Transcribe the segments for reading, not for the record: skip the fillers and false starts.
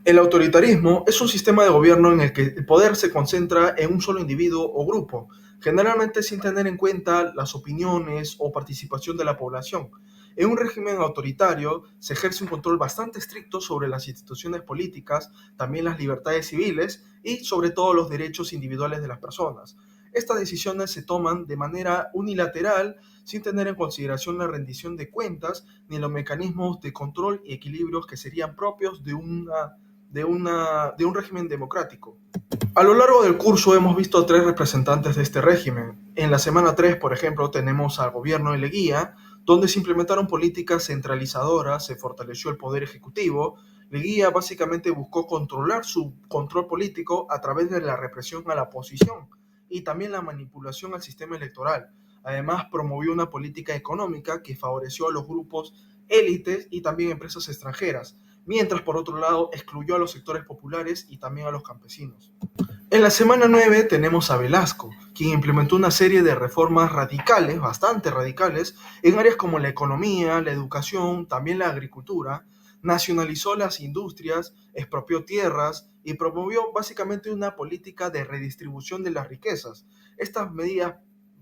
El autoritarismo es un sistema de gobierno en el que el poder se concentra en un solo individuo o grupo, generalmente sin tener en cuenta las opiniones o participación de la población. En un régimen autoritario se ejerce un control bastante estricto sobre las instituciones políticas, también las libertades civiles y sobre todo los derechos individuales de las personas. Estas decisiones se toman de manera unilateral sin tener en consideración la rendición de cuentas ni los mecanismos de control y equilibrios que serían propios de un régimen democrático. A lo largo del curso hemos visto tres representantes de este régimen. En la semana 3, por ejemplo, tenemos al gobierno de Leguía, donde se implementaron políticas centralizadoras, se fortaleció el poder ejecutivo. Leguía básicamente buscó controlar su control político a través de la represión a la oposición y también la manipulación al sistema electoral. Además, promovió una política económica que favoreció a los grupos élites y también empresas extranjeras, mientras por otro lado excluyó a los sectores populares y también a los campesinos. En la semana 9 tenemos a Velasco, quien implementó una serie de reformas radicales, bastante radicales, en áreas como la economía, la educación, también la agricultura, nacionalizó las industrias, expropió tierras y promovió básicamente una política de redistribución de las riquezas. Estas medidas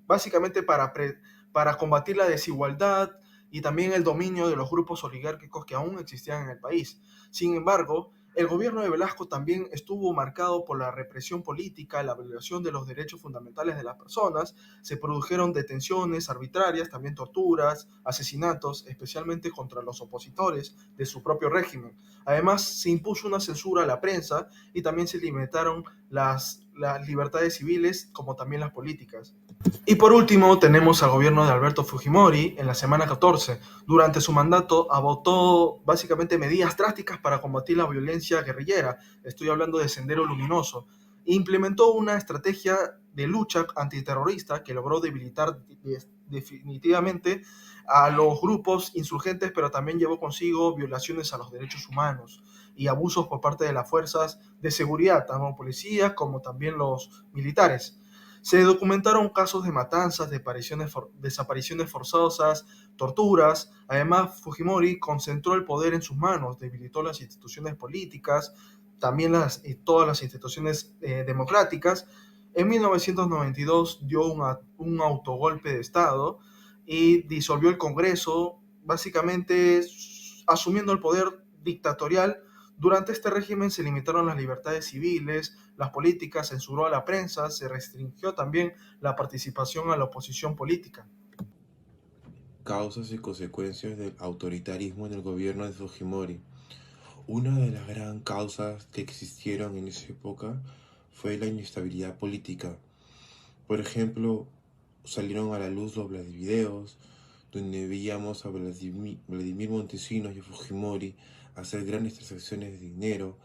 básicamente para combatir la desigualdad y también el dominio de los grupos oligárquicos que aún existían en el país. Sin embargo, el gobierno de Velasco también estuvo marcado por la represión política, la violación de los derechos fundamentales de las personas, se produjeron detenciones arbitrarias, también torturas, asesinatos, especialmente contra los opositores de su propio régimen. Además, se impuso una censura a la prensa y también se limitaron las libertades civiles como también las políticas. Y por último, tenemos al gobierno de Alberto Fujimori en la semana 14. Durante su mandato adoptó básicamente medidas drásticas para combatir la violencia guerrillera. Estoy hablando de Sendero Luminoso. Implementó una estrategia de lucha antiterrorista que logró debilitar definitivamente a los grupos insurgentes, pero también llevó consigo violaciones a los derechos humanos y abusos por parte de las fuerzas de seguridad, tanto policías como también los militares. Se documentaron casos de matanzas, desapariciones forzosas, torturas. Además, Fujimori concentró el poder en sus manos, debilitó las instituciones políticas, también todas las instituciones democráticas. En 1992 dio un autogolpe de Estado y disolvió el Congreso, básicamente asumiendo el poder dictatorial. Durante este régimen se limitaron las libertades civiles, las políticas, censuró a la prensa, se restringió también la participación a la oposición política. Causas y consecuencias del autoritarismo en el gobierno de Fujimori. Una de las gran causas que existieron en esa época fue la inestabilidad política. Por ejemplo, salieron a la luz dobles videos donde veíamos a Vladimir Montesinos y a Fujimori hacer grandes transacciones de dinero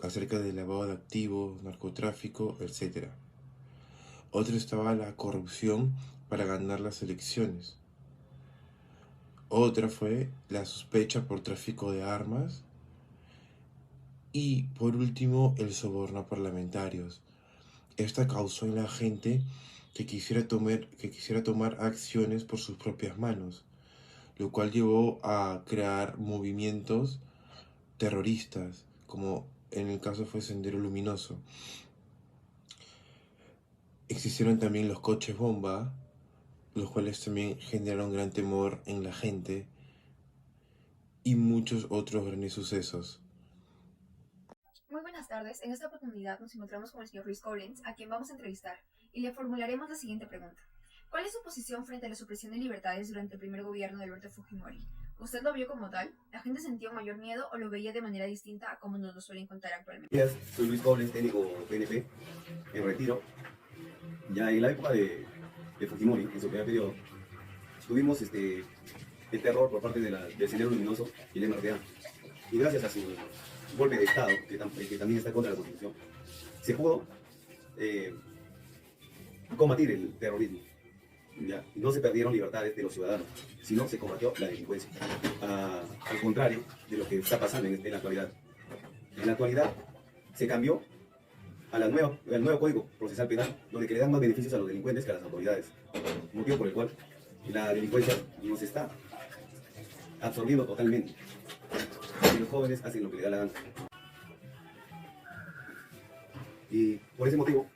acerca del lavado de activos, narcotráfico, etc. Otra estaba la corrupción para ganar las elecciones. Otra fue la sospecha por tráfico de armas. Y por último, el soborno a parlamentarios. Esta causó en la gente que quisiera tomar acciones por sus propias manos, lo cual llevó a crear movimientos terroristas, como en el caso fue Sendero Luminoso. Existieron también los coches bomba, los cuales también generaron gran temor en la gente, y muchos otros grandes sucesos. Muy buenas tardes. En esta oportunidad nos encontramos con el señor Luis Collins, a quien vamos a entrevistar, y le formularemos la siguiente pregunta. ¿Cuál es su posición frente a la supresión de libertades durante el primer gobierno de Alberto Fujimori? ¿Usted lo vio como tal? ¿La gente sentía un mayor miedo o lo veía de manera distinta a como nos lo suelen contar actualmente? Buenos días, soy Luis Collins, técnico PNP, en retiro. Ya en la época de Fujimori, en su primer periodo, tuvimos el terror por parte del Sendero Luminoso y el MRTA. Y gracias a su golpe de Estado, que también está contra la Constitución, se pudo combatir el terrorismo. Ya, no se perdieron libertades de los ciudadanos, sino se combatió la delincuencia. Al contrario de lo que está pasando en la actualidad. En la actualidad se cambió al nuevo Código Procesal Penal, donde que le dan más beneficios a los delincuentes que a las autoridades. Motivo por el cual la delincuencia nos está absorbiendo totalmente. Y los jóvenes hacen lo que le da la gana. Y por ese motivo,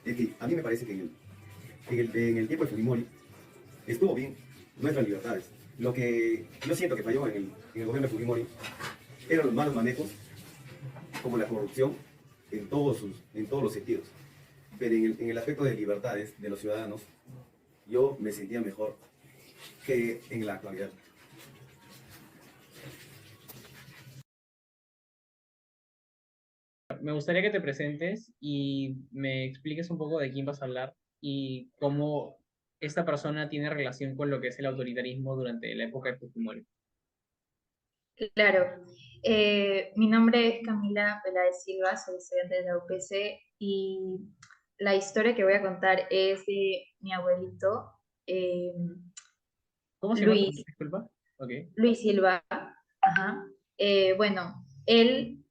es que a mí me parece que en el tiempo de Fujimori estuvo bien nuestras libertades. Lo que yo siento que falló en el gobierno de Fujimori eran los malos manejos, como la corrupción, en todos los sentidos. Pero en el aspecto de libertades de los ciudadanos, yo me sentía mejor que en la actualidad. Me gustaría que te presentes y me expliques un poco de quién vas a hablar y cómo esta persona tiene relación con lo que es el autoritarismo durante la época de Fujimori. Claro, mi nombre es Camila Peláez Silva, soy estudiante de la UPC y la historia que voy a contar es de mi abuelito, eh, ¿Cómo se llama? Luis, Disculpa. Ok. Luis Silva. Ajá. Bueno, él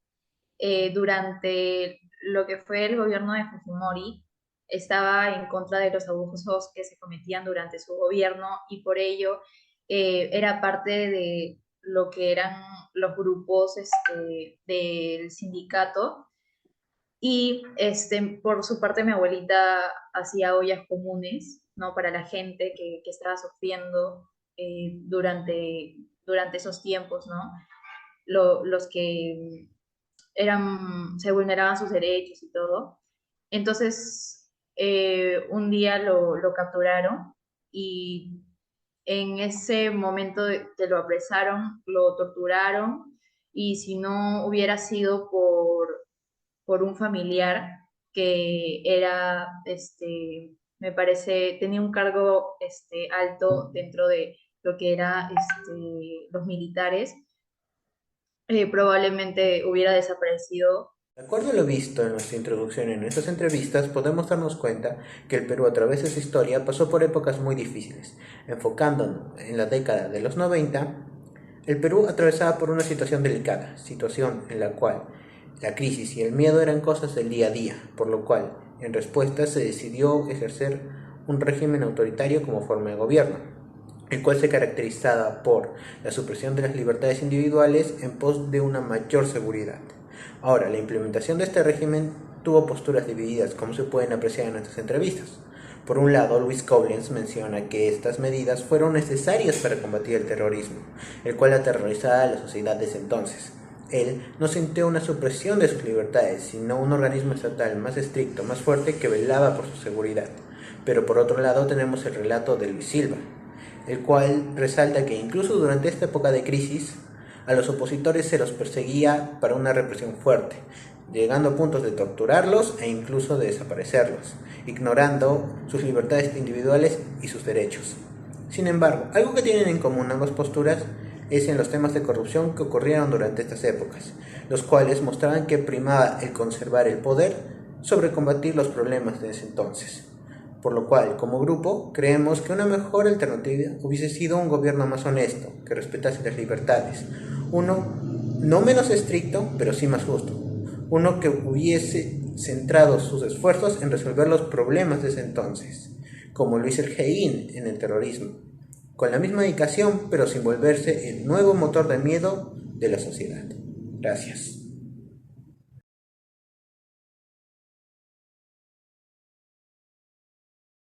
durante lo que fue el gobierno de Fujimori estaba en contra de los abusos que se cometían durante su gobierno y por ello era parte de lo que eran los grupos del sindicato y por su parte mi abuelita hacía ollas comunes, ¿no? Para la gente que estaba sufriendo durante esos tiempos, ¿no? Los que se vulneraban sus derechos y todo. Entonces, un día lo capturaron y en ese momento que lo apresaron, lo torturaron y si no hubiera sido por un familiar que era, me parece, tenía un cargo alto dentro de lo que era los militares, probablemente hubiera desaparecido. De acuerdo a lo visto en nuestra introducción en estas entrevistas, podemos darnos cuenta que el Perú a través de su historia pasó por épocas muy difíciles. Enfocándonos en la década de los 90, el Perú atravesaba por una situación delicada, situación en la cual la crisis y el miedo eran cosas del día a día, por lo cual, en respuesta, se decidió ejercer un régimen autoritario como forma de gobierno, el cual se caracterizaba por la supresión de las libertades individuales en pos de una mayor seguridad. Ahora, la implementación de este régimen tuvo posturas divididas, como se pueden apreciar en nuestras entrevistas. Por un lado, Luis Koblenz menciona que estas medidas fueron necesarias para combatir el terrorismo, el cual aterrorizaba a la sociedad desde entonces. Él no sintió una supresión de sus libertades, sino un organismo estatal más estricto, más fuerte, que velaba por su seguridad. Pero por otro lado tenemos el relato de Luis Silva, el cual resalta que incluso durante esta época de crisis, a los opositores se los perseguía para una represión fuerte, llegando a puntos de torturarlos e incluso de desaparecerlos, ignorando sus libertades individuales y sus derechos. Sin embargo, algo que tienen en común ambas posturas es en los temas de corrupción que ocurrieron durante estas épocas, los cuales mostraban que primaba el conservar el poder sobre combatir los problemas de ese entonces. Por lo cual, como grupo, creemos que una mejor alternativa hubiese sido un gobierno más honesto, que respetase las libertades, uno no menos estricto, pero sí más justo, uno que hubiese centrado sus esfuerzos en resolver los problemas de ese entonces, como lo hizo el GEIN en el terrorismo, con la misma dedicación, pero sin volverse el nuevo motor de miedo de la sociedad. Gracias.